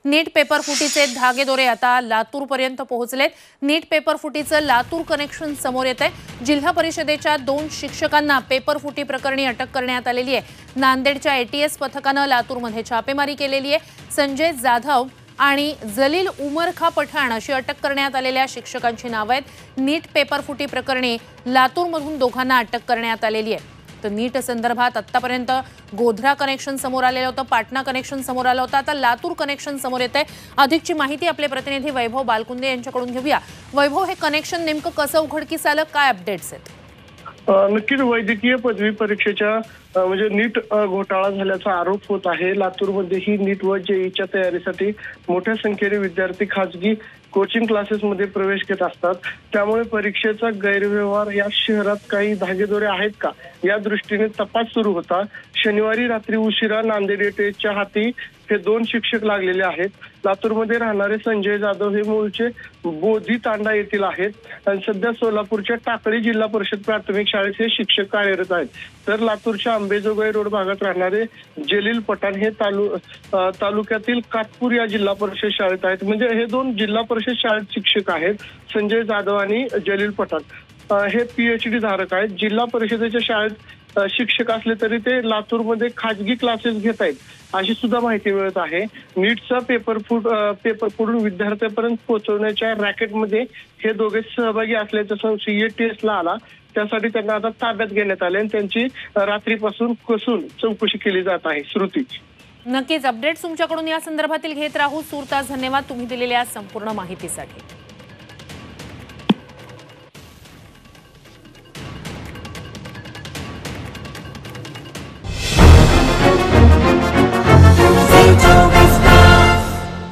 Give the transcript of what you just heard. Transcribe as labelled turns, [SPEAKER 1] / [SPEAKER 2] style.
[SPEAKER 1] नीट paper फुटीचे धागेदोरे आता लातूरपर्यंत पोहोचलेत। नीट paper फुटीचं Latur connection समोर येतंय। जिल्हा परिषदेच्या 2 शिक्षकांना पेपर फुटी प्रकरणी अटक करण्यात आलेली आहे। नांदेडच्या एटीएस पथकानं लातूरमध्ये छापेमारी केलेली आहे। संजय जाधव आणि जलील उमरखा पठाण अशी अटक करण्यात आलेल्या शिक्षकांची नावे आहेत। नीट पेपर फुटी प्रकरणी लातूरमधून दोघांना अटक करण्यात आलेली आहे। तर नीट संदर्भात आतापर्यंत गोधरा कनेक्शन समोर आलेलं होतं, पाटणा कनेक्शन समोर आलं होतं, आता लातूर कनेक्शन समोर येतंय। अधिकची माहिती आपले प्रतिनिधी वैभव बालकुंदे यांच्याकडून घेऊया। वैभव, हे कनेक्शन नेमकं कसं उघडकीस आलं, काय अपडेट्स आहेत?
[SPEAKER 2] नक्कीच वैद्यकीय पदवी परीक्षेच्या म्हणजे नीट घोटाळा झाल्याचा आरोप होत आहे। लातूरमध्येही नीट व जेईच्या तयारीसाठी मोठ्या संख्येने विद्यार्थी खासगी कोचिंग क्लासेसमध्ये प्रवेश घेत असतात। त्यामुळे परीक्षेचा गैरव्यवहार या शहरात काही धागेदोरे आहेत का या दृष्टीने तपास सुरू होता। शनिवारी रात्री उशिरा नांदेड एटीएसच्या हाती हे 2 शिक्षक लागलेले आहेत। लातूरमध्ये राहणारे संजय जाधव हे मूळचे बोधी तांडा येथील आहेत आणि सध्या सोलापूरच्या टाकळी जिल्हा परिषद प्राथमिक शाळेत हे शिक्षक कार्यरत आहेत। तर लातूरच्या अंबेजोगाई रोड भागात राहणारे जलील पठाण हे तालुक्यातील कातपूर या जिल्हा परिषद शाळेत आहेत। म्हणजे हे 2 जिल्हा परिषद शाळेत शिक्षक आहेत, संजय जाधव आणि जलील पठाण। हे पीएचडी धारक आहेत। जिल्हा परिषदेच्या शाळेत शिक्षक असले तरी ते लातूरमध्ये खाजगी क्लासेस घेत आहेत अशी सुद्धा माहिती मिळत आहे। नीटचा पेपर फुटून विद्यार्थ्यांपर्यंत पोहोचवण्याच्या रॅकेटमध्ये हे दोघे सहभागी असल्याचा संशय एटीएसला आला। त्यासाठी त्यांना आता ताब्यात घेण्यात आले आणि त्यांची रात्रीपासून कसून चौकशी केली जात आहे। श्रुती,
[SPEAKER 1] नक्कीच अपडेट्स तुमच्याकडून या संदर्भातील घेत राहू। तूर्तास धन्यवाद तुम्ही दिलेल्या संपूर्ण माहितीसाठी।